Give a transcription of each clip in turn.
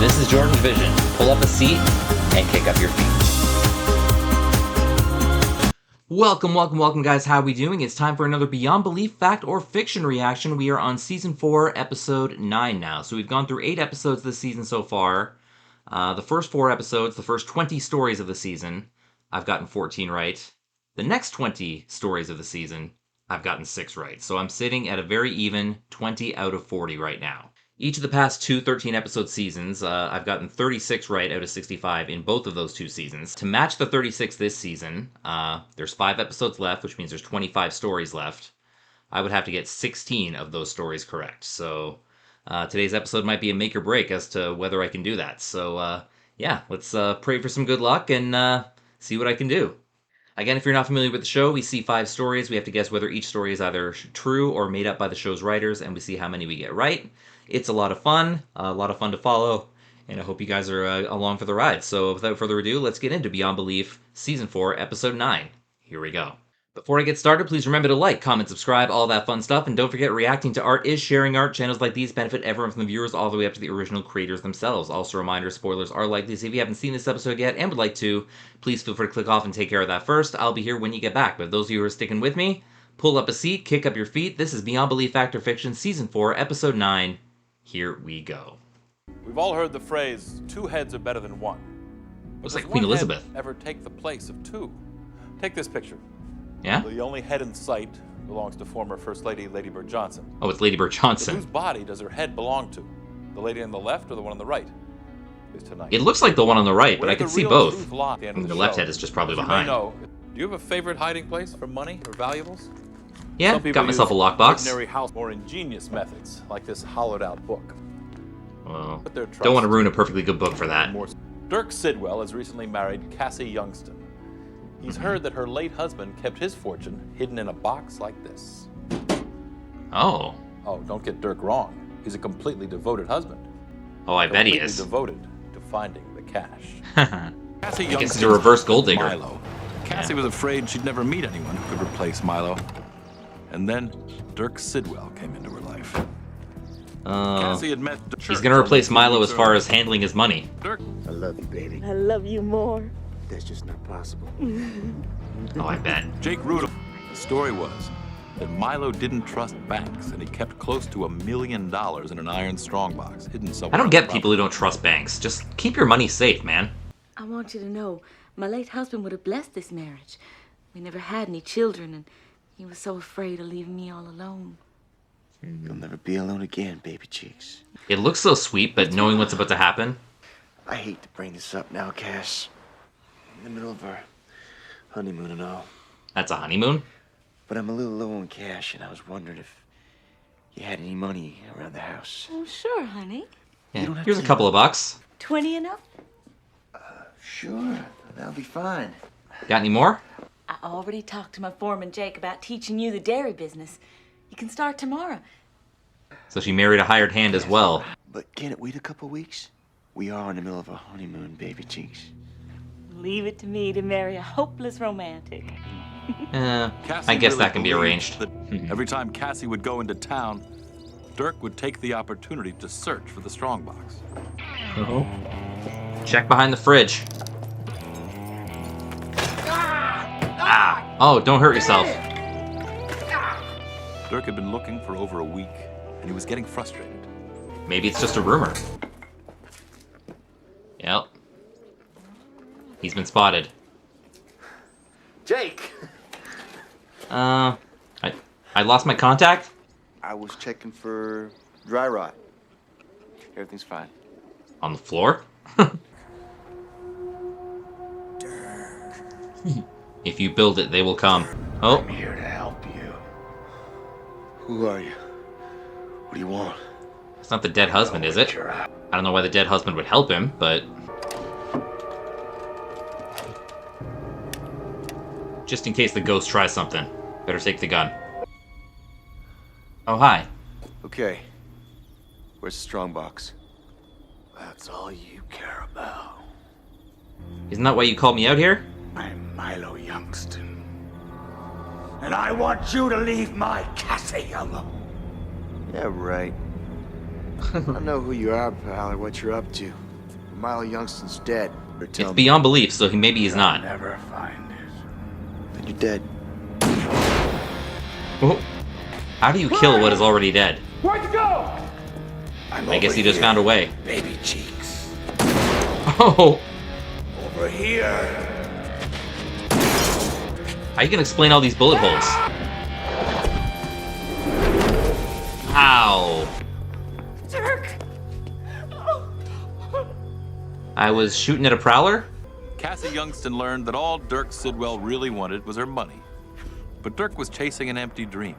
This is Jordan's Vision. Pull up a seat and kick up your feet. Welcome guys. How are we doing? It's time for another Beyond Belief Fact or Fiction reaction. We are on Season 4, Episode 9 now. So we've gone through 8 episodes this season so far. The first 4 episodes, the first 20 stories of the season, I've gotten 14 right. The next 20 stories of the season, I've gotten 6 right. So I'm sitting at a very even 20 out of 40 right now. Each of the past 2 13-episode seasons, I've gotten 36 right out of 65 in both of those 2 seasons. To match the 36 this season, there's 5 episodes left, which means there's 25 stories left. I would have to get 16 of those stories correct. So today's episode might be a make or break as to whether I can do that. So yeah, let's pray for some good luck and see what I can do. Again, if you're not familiar with the show, we see 5 stories. We have to guess whether each story is either true or made up by the show's writers, and we see how many we get right. It's a lot of fun to follow, and I hope you guys are along for the ride. So without further ado, let's get into Beyond Belief, Season 4, Episode 9. Here we go. Before I get started, please remember to like, comment, subscribe, all that fun stuff, and don't forget reacting to art is sharing art. Channels like these benefit everyone from the viewers all the way up to the original creators themselves. Also a reminder, spoilers are likely, so if you haven't seen this episode yet and would like to, please feel free to click off and take care of that first. I'll be here when you get back, but those of you who are sticking with me, pull up a seat, kick up your feet. This is Beyond Belief Fact or Fiction, Season 4, Episode 9. Here we go. We've all heard the phrase, 2 heads are better than 1. Looks like Queen Elizabeth. Ever take the place of 2? Take this picture. Yeah? The only head in sight belongs to former First Lady Bird Johnson. Oh, it's Lady Bird Johnson. But whose body does her head belong to? The lady on the left or the one on the right? At least tonight. It looks like the one on the right, but I can see both. The left head is just probably behind. Do you have a favorite hiding place for money or valuables? Yeah, got myself a lockbox. Ordinary house, more ingenious methods, like this hollowed-out book. Well, don't want to ruin a perfectly good book for that. Dirk Sidwell has recently married Cassie Youngston. He's heard that her late husband kept his fortune hidden in a box like this. Oh. Oh, don't get Dirk wrong. He's a completely devoted husband. Oh, I bet he is. Devoted to finding the cash. Cassie I guess he's a reverse gold digger. Milo. Cassie was afraid she'd never meet anyone who could replace Milo. And then Dirk Sidwell came into her life. Cassie had met Dirk. He's going to replace Milo as far as handling his money. Dirk. I love you, baby. I love you more. That's just not possible. Oh, I bet. Jake Rudolph. The story was that Milo didn't trust banks, and he kept close to $1 million in an iron strongbox hidden somewhere. I don't get people who don't trust banks. Just keep your money safe, man. I want you to know, my late husband would have blessed this marriage. We never had any children, and he was so afraid of leaving me all alone. You'll never be alone again, baby cheeks. It looks so sweet, but knowing what's about to happen. I hate to bring this up now, Cass. In the middle of our honeymoon and all. That's a honeymoon? But I'm a little low on cash, and I was wondering if you had any money around the house. Oh, sure, honey. Yeah, here's a couple of bucks. 20 enough? Sure. That'll be fine. Got any more? I already talked to my foreman, Jake, about teaching you the dairy business. You can start tomorrow. So she married a hired hand as well. But can it wait a couple weeks? We are in the middle of a honeymoon, baby cheeks. Leave it to me to marry a hopeless romantic. I guess that can be arranged. Every time Cassie would go into town, Dirk would take the opportunity to search for the strongbox. Oh. Check behind the fridge. Ah! Oh, don't hurt yourself. Dirk had been looking for over a week, and he was getting frustrated. Maybe it's just a rumor. Yep. He's been spotted. Jake! I lost my contact? I was checking for dry rot. Everything's fine. On the floor? If you build it, they will come. Oh. I'm here to help you. Who are you? What do you want? It's not the dead husband, is it? I don't know why the dead husband would help him, but... Just in case the ghost tries something. Better take the gun. Oh, hi. Okay. Where's the strongbox? That's all you care about. Isn't that why you called me out here? I'm Milo Youngston. And I want you to leave my Cassie alone. Yeah, right. I know who you are, pal, or what you're up to. Milo Youngston's dead. Or tell It's me beyond belief, so maybe he's not. Never find it. that you're dead. Oh. How do you kill what is already dead? Where'd you go? I guess he just found a way. Baby cheeks. Oh! Over here. How you gonna explain all these bullet holes? Ow! Dirk! I was shooting at a prowler? Cassie Youngston learned that all Dirk Sidwell really wanted was her money. But Dirk was chasing an empty dream.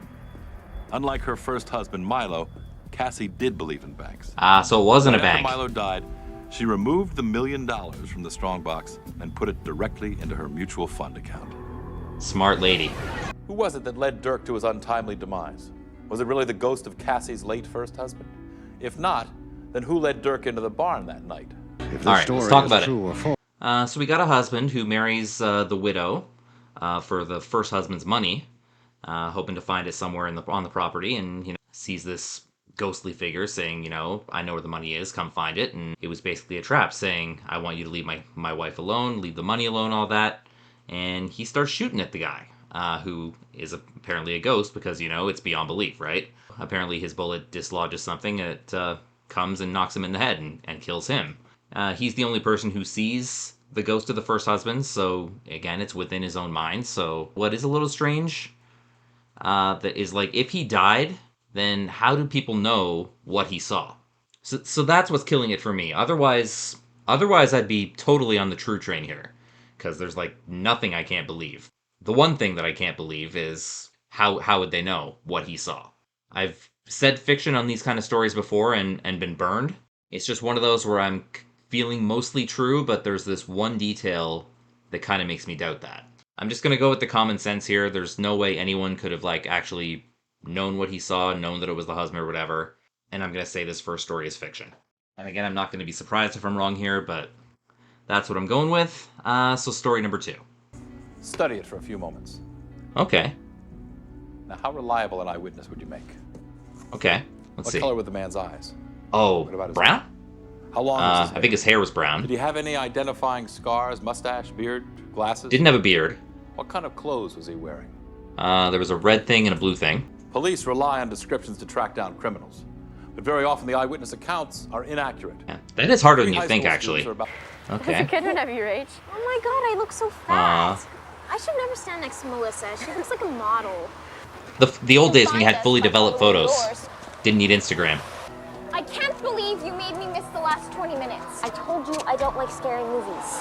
Unlike her first husband, Milo, Cassie did believe in banks. Ah, so it wasn't a After bank. Milo died, she removed the $1 million from the strongbox and put it directly into her mutual fund account. Smart lady. Who was it that led Dirk to his untimely demise? Was it really the ghost of Cassie's late first husband? If not, then who led Dirk into the barn that night? If All right, let's talk about it. So we got a husband who marries the widow for the first husband's money, hoping to find it somewhere on the property, and sees this ghostly figure saying, I know where the money is, come find it. And it was basically a trap saying, I want you to leave my wife alone, leave the money alone, all that. And he starts shooting at the guy, who is apparently a ghost because, it's beyond belief, right? Apparently his bullet dislodges something that comes and knocks him in the head and kills him. He's the only person who sees the ghost of the first husband, so again, it's within his own mind. So what is a little strange, that is like, if he died, then how do people know what he saw? So that's what's killing it for me. Otherwise I'd be totally on the true train here, because there's like nothing I can't believe. The one thing that I can't believe is how would they know what he saw? I've said fiction on these kind of stories before and been burned. It's just one of those where I'm feeling mostly true, but there's this one detail that kind of makes me doubt that. I'm just going to go with the common sense here. There's no way anyone could have actually known what he saw, known that it was the husband or whatever. And I'm going to say this first story is fiction. And again, I'm not going to be surprised if I'm wrong here, but that's what I'm going with. So story number 2. Study it for a few moments. Okay. Now, how reliable an eyewitness would you make? Okay. Let's What see. color were the man's eyes? Oh, What about his brown? How long was his hair? I think his hair was Did brown. he have any identifying scars, mustache, beard, glasses? Didn't have a beard. What kind of clothes was he wearing? There was a red thing and a blue thing. Police rely on descriptions to track down criminals, but very often the eyewitness accounts are inaccurate. Yeah, that is harder than Three you high think, school actually. students are about- There's a Okay. kid whenever your age. Oh my god, I look so fat. I should never stand next to Melissa. She looks like a model. The old days when you had fully Find us by developed following photos. yours. Didn't need Instagram. I can't believe you made me miss the last 20 minutes. I told you I don't like scary movies.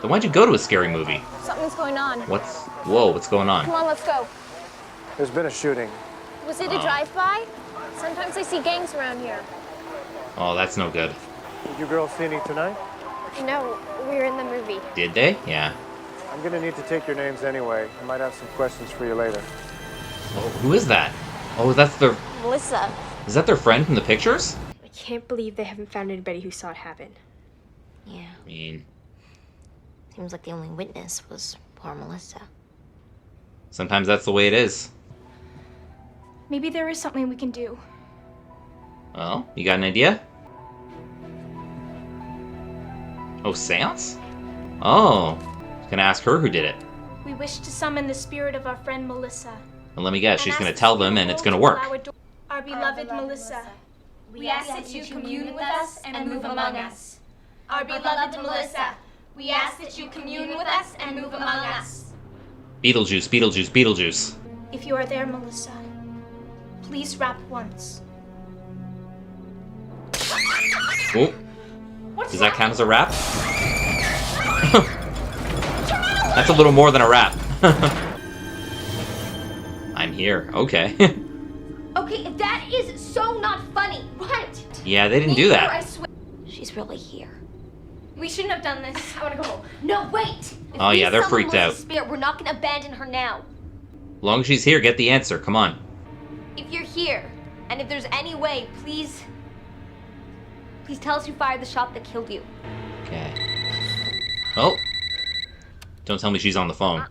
Then why'd you go to a scary movie? Something's going on. What's going on? Come on, let's go. There's been a shooting. Was it a drive-by? Sometimes I see gangs around here. Oh, that's no good. Did you girls see any tonight? No, we were in the movie. Did they? Yeah. I'm gonna need to take your names anyway. I might have some questions for you later. Oh, who is that? Oh, that's their... Melissa. Is that their friend from the pictures? I can't believe they haven't found anybody who saw it happen. Yeah, I mean, seems like the only witness was poor Melissa. sometimes that's the way it is. Maybe there is something we can do. Well, you got an idea? Oh, seance? Oh, gonna ask her who did it. We wish to summon the spirit of our friend Melissa. And let me guess, she's And gonna ask tell the them and spirit it's gonna world work. to allow our beloved Melissa. We ask that you commune with us and move among us. Our beloved Melissa. We ask that you commune with us and move among us. Beetlejuice, Beetlejuice, Beetlejuice. If you are there, Melissa, please rap once. Oh, does that count as a rap? That's a little more than a rap. I'm here, okay. Okay, that is so not funny. What? Yeah, they didn't do that. She's really here. We shouldn't have done this. I want to go home. No, wait! If Oh, we yeah, they're summon freaked Melissa's out. Spirit, we're not gonna abandon her now. Long as she's here, get the answer, come on. If you're here, and if there's any way, please tell us who fired the shot that killed you. Okay. Oh. Don't tell me she's on the phone.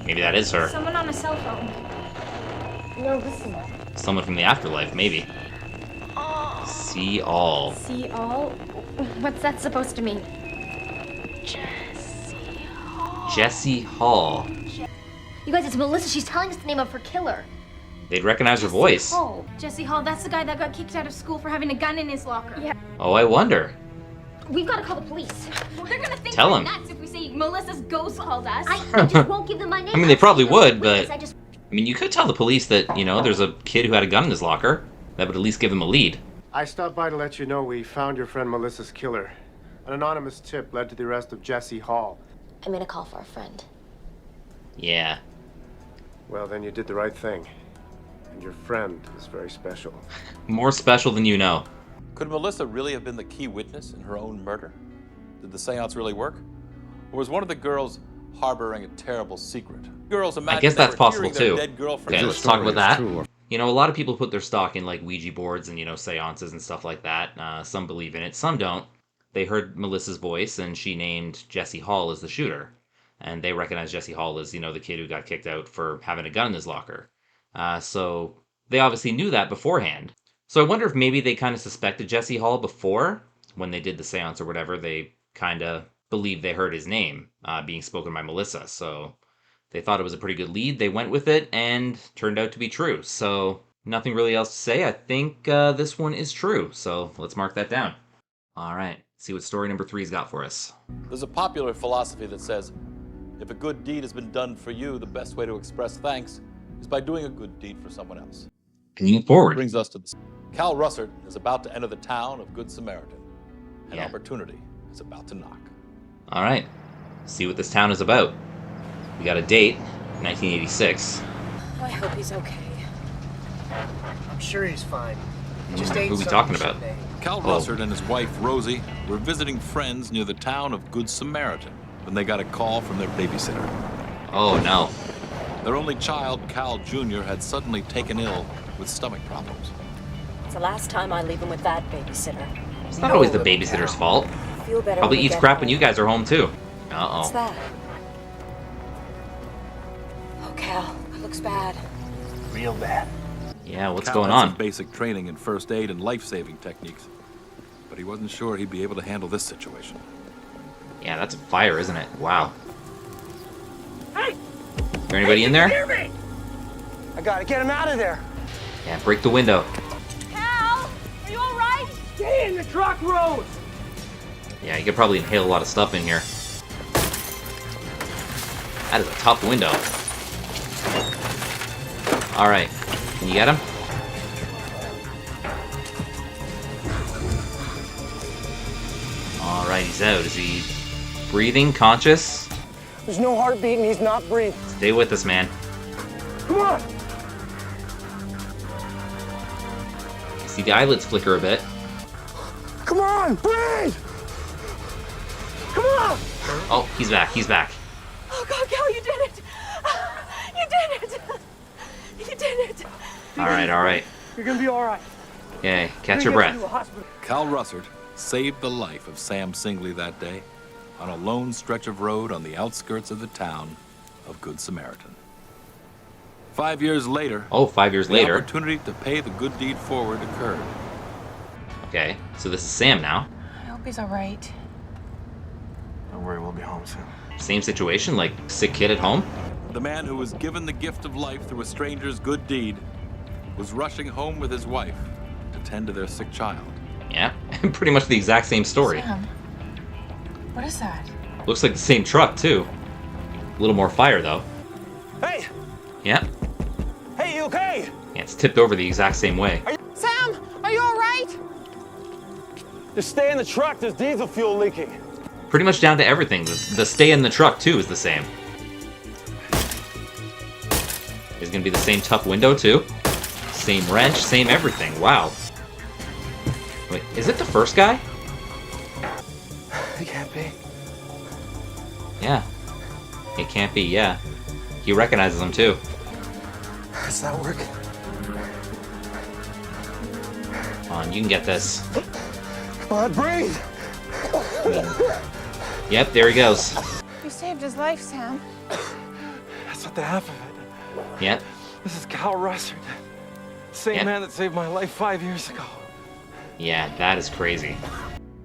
Maybe that is her. Someone on a cell phone. No, listen. Someone from the afterlife, maybe. See all. See all? What's that supposed to mean? Jesse Hall. You guys, it's Melissa. She's telling us the name of her killer. They'd recognize her voice. Oh, Jesse Hall, that's the guy that got kicked out of school for having a gun in his locker. yeah. Oh, I wonder. We've got to call the police. They're gonna think Tell we're 'em. nuts if we say Melissa's ghost called us. I just won't give them my name. I mean, they probably I'll say would, they're witness. but- I mean, you could tell the police that, you know, there's a kid who had a gun in his locker. That would at least give them a lead. I stopped by to let you know we found your friend Melissa's killer. An anonymous tip led to the arrest of Jesse Hall. I made a call for a friend. Yeah. Well, then you did the right thing. And your friend is very special. More special than you know. Could Melissa really have been the key witness in her own murder? Did the seance really work? Or was one of the girls harboring a terrible secret? Girls imagine guess they that's were possible, hearing their too. dead girlfriend. Okay, let's talk about that. You know, a lot of people put their stock in, like, Ouija boards and, you know, seances and stuff like that. Some believe in it, some don't. They heard Melissa's voice, and she named Jesse Hall as the shooter. And they recognize Jesse Hall as, you know, the kid who got kicked out for having a gun in his locker. So they obviously knew that beforehand. So I wonder if maybe they kind of suspected Jesse Hall before, when they did the seance or whatever. They kind of believed they heard his name being spoken by Melissa. So they thought it was a pretty good lead. They went with it, and turned out to be true. So nothing really else to say. I think this one is true. So let's mark that down. All right. See what story number 3's got for us. There's a popular philosophy that says, if a good deed has been done for you, the best way to express thanks is by doing a good deed for someone else. Paying it forward. Brings us to this. Cal Russert is about to enter the town of Good Samaritan. An Yeah. opportunity is about to knock. All right. See what this town is about. We got a date, 1986. I hope he's okay. I'm sure he's fine. He just Who ate we something talking he about? shouldn't have. Cal Russert and his wife, Rosie, were visiting friends near the town of Good Samaritan when they got a call from their babysitter. Oh, no. Their only child, Cal Jr., had suddenly taken ill with stomach problems. It's the last time I leave him with that babysitter. It's not always the babysitter's fault. I feel better. Probably when we eats get crap home. when you guys are home, too. What's Uh-oh. that? Oh, Cal, it looks bad. Real bad. Yeah, what's Cal going had some on? basic training in first aid and life-saving techniques, but he wasn't sure he'd be able to handle this situation. Yeah, that's a fire, isn't it? Wow. Hey! Is there anybody in there? Hear me! I gotta get him out of there. Yeah, break the window. Cal, are you all right? Stay in the truck, Rose! Yeah, you could probably inhale a lot of stuff in here. That is a tough window. Alright, can you get him? Alright, he's out. Is he breathing, conscious? There's no heartbeat and he's not breathing. Stay with us, man. Come on! See the eyelids flicker a bit. Come on! Breathe! Come on! Oh, he's back, he's back. Oh God, Cal, you did it! You did it! You did it! Alright. You're gonna be alright. Okay, catch your breath. Cal Russert saved the life of Sam Singley that day on a lone stretch of road on the outskirts of the town of Good Samaritan. 5 years later, Oh, 5 years the later. opportunity to pay the good deed forward occurred. Okay, so this is Sam now. I hope he's all right. Don't worry, we'll be home soon. Same situation, like sick kid at home. The man who was given the gift of life through a stranger's good deed was rushing home with his wife to tend to their sick child. Yeah, pretty much the exact same story. Sam, what is that? Looks like the same truck, too. A little more fire, though. Hey! Yeah, Hey, you okay? yeah, it's tipped over the exact same way. Sam, are you all right? Just stay in the truck, there's diesel fuel leaking. Pretty much down to everything. The stay in the truck, too, is the same. There's gonna be the same tough window, too. Same wrench, same everything. Wow. Wait, is it the first guy? It can't be. Yeah. It can't be, yeah. He recognizes him, too. Does that work? Come on, you can get this. Come on, breathe! Yep, there he goes. You saved his life, Sam. That's not the half of it. Yep. This is Cal Russert. Same Yeah. man that saved my life 5 years ago. Yeah, that is crazy.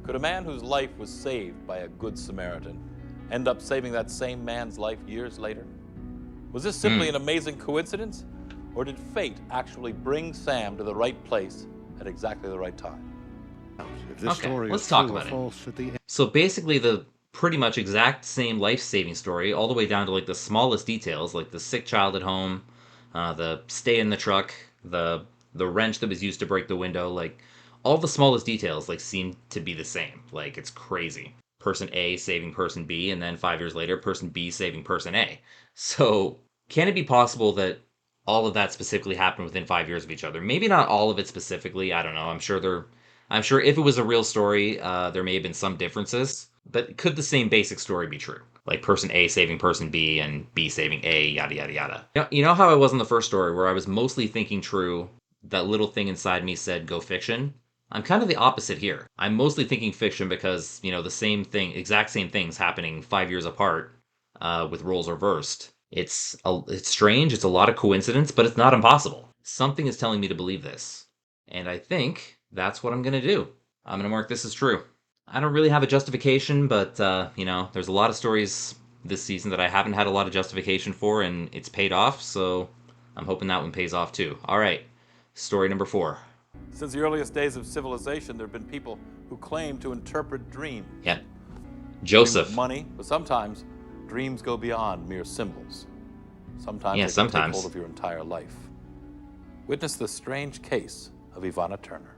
Could a man whose life was saved by a good Samaritan end up saving that same man's life years later? Was this simply an amazing coincidence? Or did fate actually bring Sam to the right place at exactly the right time? Okay, let's talk about it. So basically the pretty much exact same life-saving story, all the way down to like the smallest details, like the sick child at home, the stay in the truck, the wrench that was used to break the window, like all the smallest details like seem to be the same. Like it's crazy. Person A saving person B, and then 5 years later, person B saving person A. So can it be possible that all of that specifically happened within 5 years of each other? Maybe not all of it specifically. I don't know. I'm sure if it was a real story, there may have been some differences. But could the same basic story be true? Like person A saving person B and B saving A, yada, yada, yada. You know how I was in the first story where I was mostly thinking true, that little thing inside me said go fiction? I'm kind of the opposite here. I'm mostly thinking fiction because, the same thing, exact same things happening 5 years apart with roles reversed. It's strange, it's a lot of coincidence, but it's not impossible. Something is telling me to believe this. And I think that's what I'm going to do. I'm going to mark this as true. I don't really have a justification, but, there's a lot of stories this season that I haven't had a lot of justification for, and it's paid off, so I'm hoping that one pays off too. All right, story number 4. Since the earliest days of civilization, there have been people who claim to interpret dreams. Yep. Joseph. Dream of money, but sometimes dreams go beyond mere symbols. Sometimes Yeah, they can sometimes. take hold of your entire life. Witness the strange case of Ivana Turner.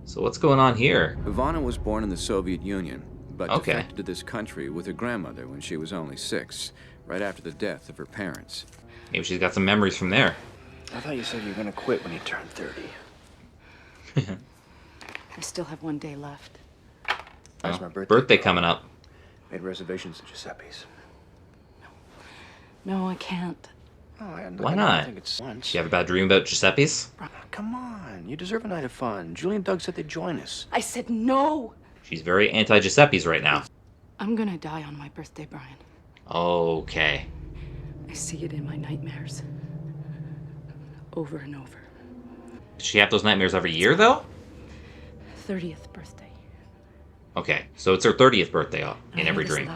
So what's going on here? Ivana was born in the Soviet Union, but Okay. defected to this country with her grandmother when she was only 6, right after the death of her parents. Maybe she's got some memories from there. I thought you said you were gonna quit when you turned 30. I still have 1 day left. That's Oh, my birthday coming up. Made reservations at Giuseppe's. No, I can't. Oh, Why I not? don't think it's once. Do you have a bad dream about Giuseppe's? Come on, you deserve a night of fun. Julie and Doug said they'd join us. I said no. She's very anti-Giuseppe's right now. I'm gonna die on my birthday, Brian. Okay. I see it in my nightmares. Over and over. Does she have those nightmares every year, though? 30th birthday. Okay, so it's her 30th birthday in every dream.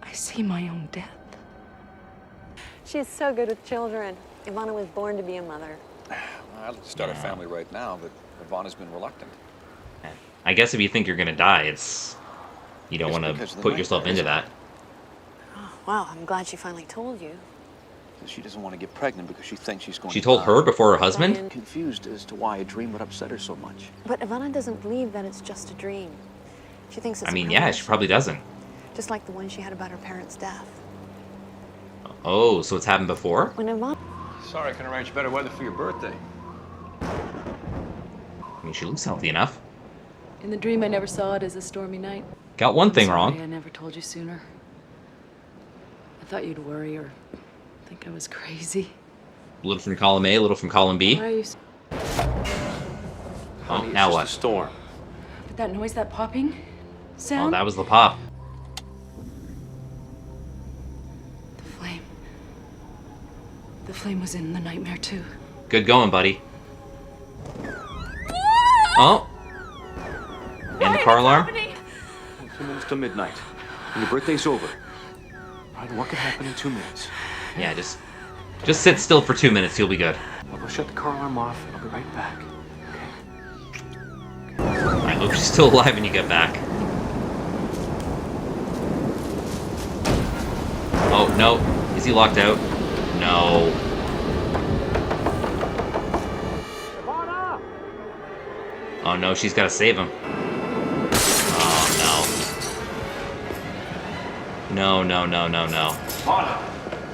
I see my own death. She's so good with children. Ivana was born to be a mother. I'd like to start a family right now, but Ivana's been reluctant. I guess if you think you're gonna die, you don't want because to of the put yourself into that. Oh, wow, I'm glad she finally told you. She doesn't want to get pregnant because she thinks she's going She to told die. her before her husband? Brian. Confused as to why a dream would upset her so much. But Ivana doesn't believe that it's just a dream. She thinks it's I mean, a yeah, she premonition, probably doesn't. just like the one she had about her parents' death. Oh, so it's happened before? When Ivana... Sorry, I can arrange better weather for your birthday. I mean, she looks healthy enough. In the dream, I never saw it as a stormy night. Got one thing Sorry, wrong. I never told you sooner. I thought you'd worry or think I was crazy. A little from column A, a little from column B. Why are you... Oh, now what? Storm. But that noise, that popping Oh, sound? that was the pop. The flame. The flame was in the nightmare, too. Good going, buddy. Oh. And the car alarm? 2 minutes to midnight. And your birthday's over. Brian, what could happen in 2 minutes? Yeah, just sit still for 2 minutes. You'll be good. I'll go shut the car alarm off and I'll be right back. I hope she's still alive when you get back. Oh, no. Is he locked out? No. Oh, no. She's got to save him. Oh, no. No.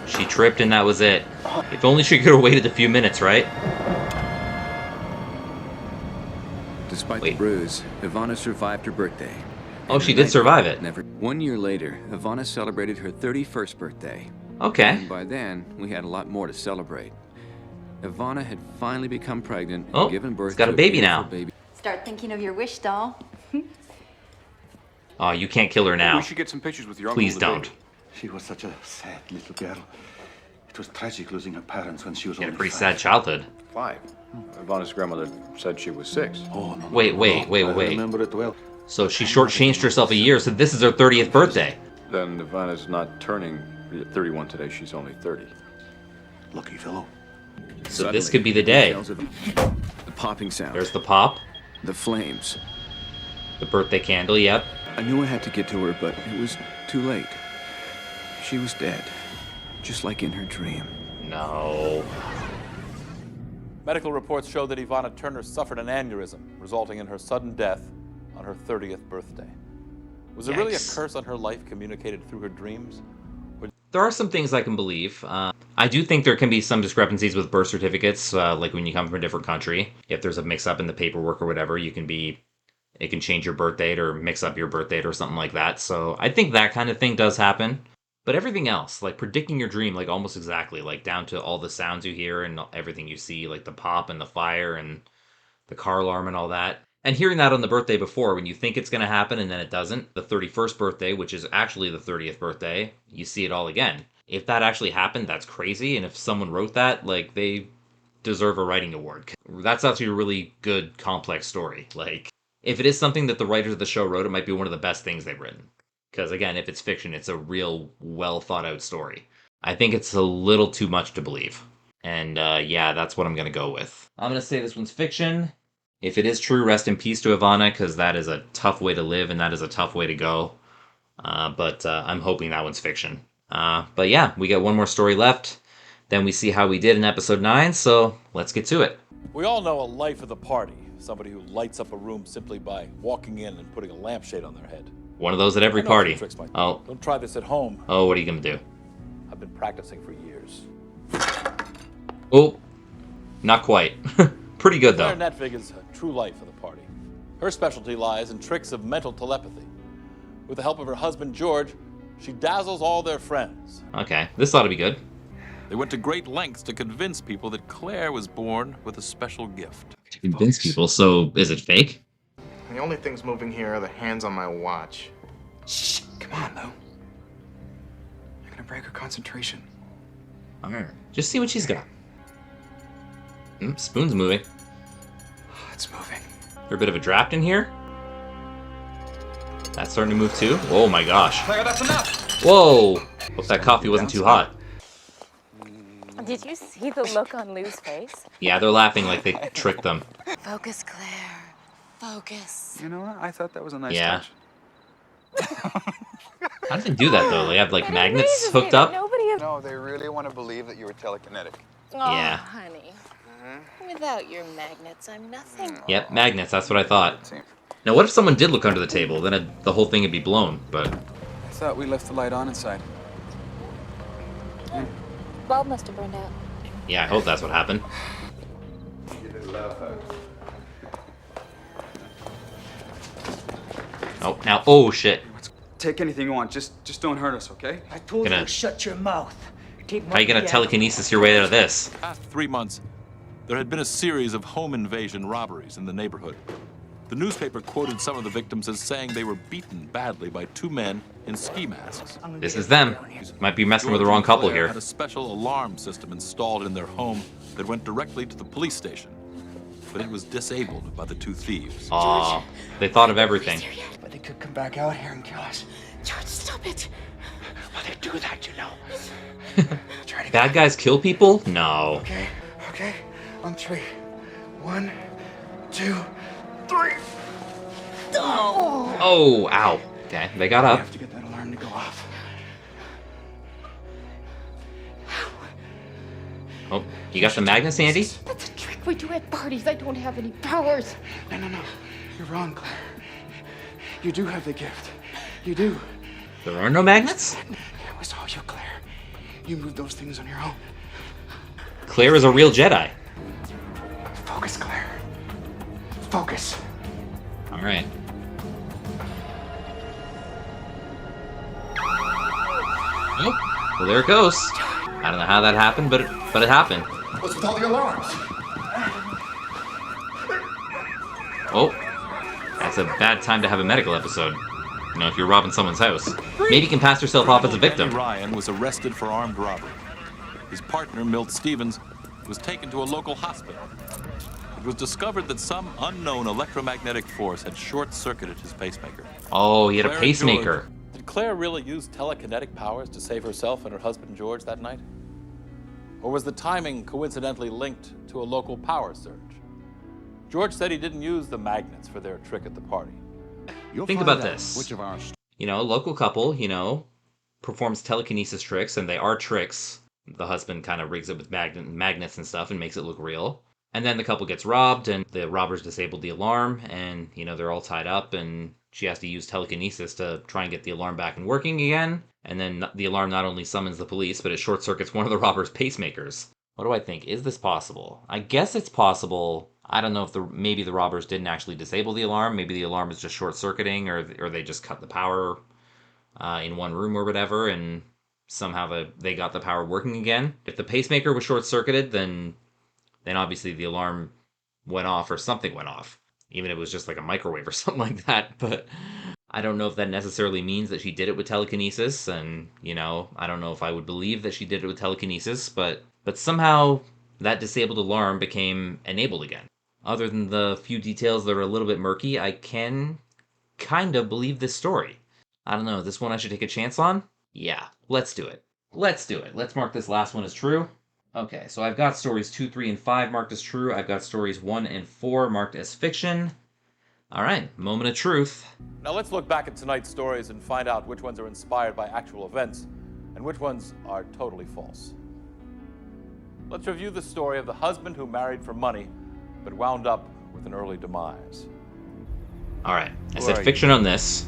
She tripped and that was it. If only she could have waited a few minutes, right? Despite the bruise, Ivana survived her birthday. Oh, And she her did night survive it. Never. 1 year later, Ivana celebrated her 31st birthday. Okay. And by then, we had a lot more to celebrate. Ivana had finally become pregnant and Oh, given birth it's got to a baby beautiful now. Baby. Start thinking of your wish, doll. Oh, you can't kill her now. We should get some pictures with your uncle Please and the don't. baby. She was such a sad little girl. It was tragic losing her parents when she was She had a only pretty 5. sad childhood. 5. Ivana's grandmother said she was 6. Oh, no, Wait. I remember it well. So she shortchanged herself a year, so this is her 30th birthday. Then Ivana's not turning 31 today, she's only 30. Lucky fellow. So this could be the day. The popping sound. There's the pop. The flames. The birthday candle, yep. I knew I had to get to her, but it was too late. She was dead. Just like in her dream. No. Medical reports show that Ivana Turner suffered an aneurysm, resulting in her sudden death on her 30th birthday. Was it really a curse on her life communicated through her dreams? There are some things I can believe. I do think there can be some discrepancies with birth certificates, like when you come from a different country. If there's a mix-up in the paperwork or whatever, it can change your birth date or mix up your birth date or something like that. So I think that kind of thing does happen. But everything else, like predicting your dream, like almost exactly, like down to all the sounds you hear and everything you see, like the pop and the fire and the car alarm and all that. And hearing that on the birthday before, when you think it's going to happen and then it doesn't, the 31st birthday, which is actually the 30th birthday, you see it all again. If that actually happened, that's crazy. And if someone wrote that, like, they deserve a writing award. That's actually a really good, complex story. Like, if it is something that the writers of the show wrote, it might be one of the best things they've written. Because, again, if it's fiction, it's a real well-thought-out story. I think it's a little too much to believe. And, yeah, that's what I'm going to go with. I'm going to say this one's fiction. If it is true, rest in peace to Ivana, because that is a tough way to live, and that is a tough way to go. But I'm hoping that one's fiction. But yeah, we got one more story left. Then we see how we did in episode 9, so let's get to it. We all know a life of the party. Somebody who lights up a room simply by walking in and putting a lampshade on their head. One of those at every party. Oh. Don't try this at home. Oh, what are you going to do? I've been practicing for years. Oh, not quite. Pretty good, though. Claire Netvig is a true life of the party. Her specialty lies in tricks of mental telepathy. With the help of her husband, George, she dazzles all their friends. Okay, this ought to be good. They went to great lengths to convince people that Claire was born with a special gift. To convince people, so is it fake? The only things moving here are the hands on my watch. Shh, come on, Lou. You're gonna break her concentration. Alright, just see what she's got. Spoon's moving. It's moving. There a bit of a draft in here? That's starting to move too? Oh my gosh. Claire, that's enough! Whoa! Hope that coffee wasn't too hot. Did you see the look on Lou's face? Yeah, they're laughing like they tricked them. Focus, Claire. Focus. You know what? I thought that was a nice touch. How do they do that though? They have like magnets hooked up? No, they really want to believe that you were telekinetic. Oh, Yeah. honey. Without your magnets, I'm nothing. Yep, magnets, that's what I thought. Now what if someone did look under the table? Then the whole thing would be blown, but... I thought we left the light on inside. Bulb must have burned out. Yeah, I hope that's what happened. Oh, now, oh shit. Take anything you want, just don't hurt us, okay? I told Gonna- you to shut your mouth. Keep How are you gonna telekinesis your way out of this? Past 3 months, there had been a series of home invasion robberies in the neighborhood. The newspaper quoted some of the victims as saying they were beaten badly by 2 men in ski masks. This is them. Might be messing with the wrong couple Claire here. had a special alarm system installed in their home that went directly to the police station. But it was disabled by the 2 thieves. Aw, they thought of everything. But they could come back out here and kill us. George, stop it. Well, they do that, you know. Bad guys kill people? No. Okay. On 3. 1, 2, 3. Oh, ow. Okay, they got We up. have to get that alarm to go off. Oh, you got the magnets handy? That's a trick we do at parties. I don't have any powers. No. You're wrong, Claire. You do have the gift. You do. There are no magnets? It was all you, Claire. You moved those things on your own. Claire is a real Jedi. Focus, Claire. Focus. Alright. Oh, well there it goes. I don't know how that happened, but it happened. What's with all the alarms? Oh, that's a bad time to have a medical episode. You know, if you're robbing someone's house. Maybe you can pass yourself off as a victim. Ryan was arrested for armed robbery. his partner, Milt Stevens, was taken to a local hospital. It was discovered that some unknown electromagnetic force had short-circuited his pacemaker. Oh, he had a Claire pacemaker. Did Claire really use telekinetic powers to save herself and her husband George that night? Or was the timing coincidentally linked to a local power surge? George said he didn't use the magnets for their trick at the party. Think about this. You know, a local couple, you know, performs telekinesis tricks, and they are tricks. The husband kind of rigs it with magnets and stuff and makes it look real. And then the couple gets robbed, and the robbers disabled the alarm, and, you know, they're all tied up, and she has to use telekinesis to try and get the alarm back and working again. And then the alarm not only summons the police, but it short-circuits one of the robbers' pacemakers. What do I think? Is this possible? I guess it's possible. I don't know if maybe the robbers didn't actually disable the alarm. Maybe the alarm is just short-circuiting, or they just cut the power in one room or whatever, and somehow they got the power working again. If the pacemaker was short-circuited, then obviously the alarm went off, or something went off. Even if it was just like a microwave or something like that. But I don't know if that necessarily means that she did it with telekinesis, and, you know, I don't know if I would believe that she did it with telekinesis, but somehow that disabled alarm became enabled again. Other than the few details that are a little bit murky, I can kind of believe this story. I don't know, this one I should take a chance on? Yeah, let's do it. Let's do it. Let's mark this last one as true. Okay, so I've got stories 2, 3, and 5 marked as true. I've got stories 1 and 4 marked as fiction. All right, moment of truth. Now let's look back at tonight's stories and find out which ones are inspired by actual events and which ones are totally false. Let's review the story of the husband who married for money but wound up with an early demise. All right, I said fiction on this.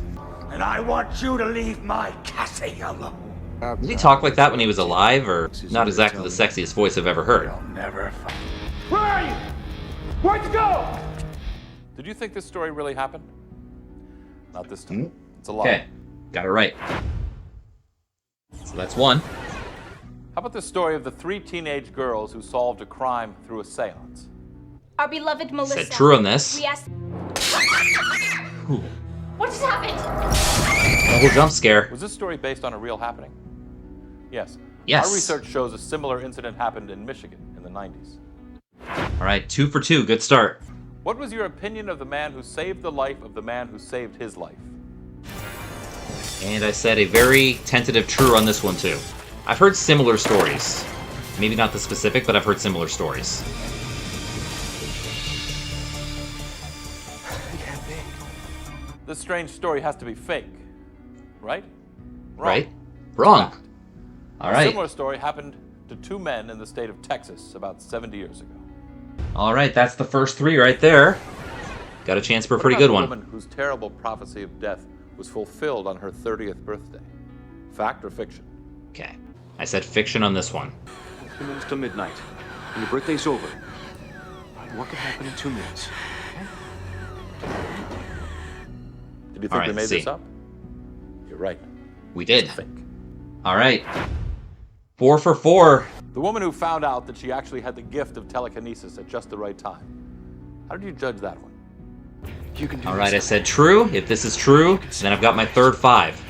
And I want you to leave my Cassie alone. Did he talk like that when he was alive, or not exactly the sexiest voice I've ever heard? Where are you? Where'd you go? Did you think this story really happened? Not this time. It's a lie. Okay, got it right. So that's one. How about the story of the 3 teenage girls who solved a crime through a seance? Our beloved Melissa. Said true on this. We asked... Ooh. What just happened? Double jump scare. Was this story based on a real happening? Yes. Yes. Our research shows a similar incident happened in Michigan in the 90s. All right, 2 for 2. Good start. What was your opinion of the man who saved the life of the man who saved his life? And I said a very tentative true on this one, too. I've heard similar stories. Maybe not the specific, but I've heard similar stories. This strange story has to be fake, right? Wrong. Right? Wrong. All right. A similar story happened to 2 men in the state of Texas about 70 years ago. All right, that's the first 3 right there. Got a chance for a pretty good one. What about the woman whose terrible prophecy of death was fulfilled on her 30th birthday? Fact or fiction? Okay. I said fiction on this one. 2 minutes to midnight, and your birthday's over. What could happen in 2 minutes? Did you think we made this up? You're right. We did. Fake. All right. 4 for 4. The woman who found out that she actually had the gift of telekinesis at just the right time. How did you judge that one? You can do All right, I said true. If this is true, then I've got my third 5.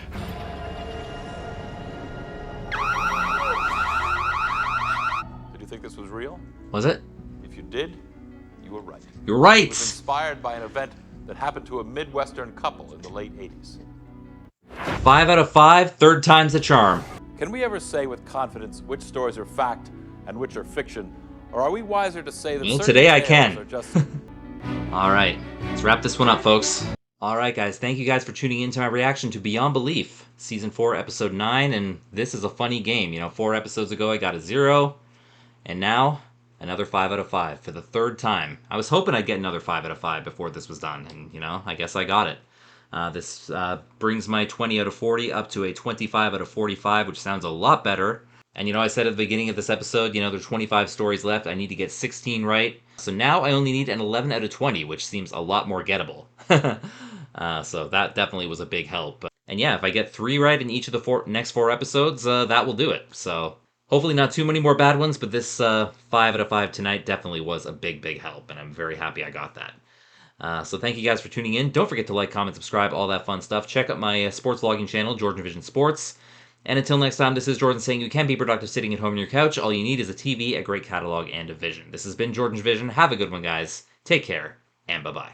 Did you think this was real? Was it? If you did, you were right. You're right. It was inspired by an event that happened to a Midwestern couple in the late 80s. 5 out of 5. Third time's the charm. Can we ever say with confidence which stories are fact and which are fiction? Or are we wiser to say that Well, certain today I tales can. are just... All right, let's wrap this one up, folks. All right, guys, thank you guys for tuning in to my reaction to Beyond Belief, Season 4, Episode 9, and this is a funny game. You know, 4 episodes ago I got a 0, and now another 5 out of 5 for the 3rd time. I was hoping I'd get another 5 out of 5 before this was done, and, you know, I guess I got it. This brings my 20 out of 40 up to a 25 out of 45, which sounds a lot better. And, you know, I said at the beginning of this episode, you know, there's 25 stories left. I need to get 16 right. So now I only need an 11 out of 20, which seems a lot more gettable. So that definitely was a big help. And yeah, if I get 3 right in each of the next 4 episodes, that will do it. So hopefully not too many more bad ones, but this 5 out of 5 tonight definitely was a big, big help. And I'm very happy I got that. So thank you guys for tuning in. Don't forget to like, comment, subscribe, all that fun stuff. Check out my sports vlogging channel, JordangeVision Sports. And until next time, this is Jordan saying you can be productive sitting at home on your couch. All you need is a TV, a great catalog, and a vision. This has been Jordan's Vision. Have a good one, guys. Take care, and bye-bye.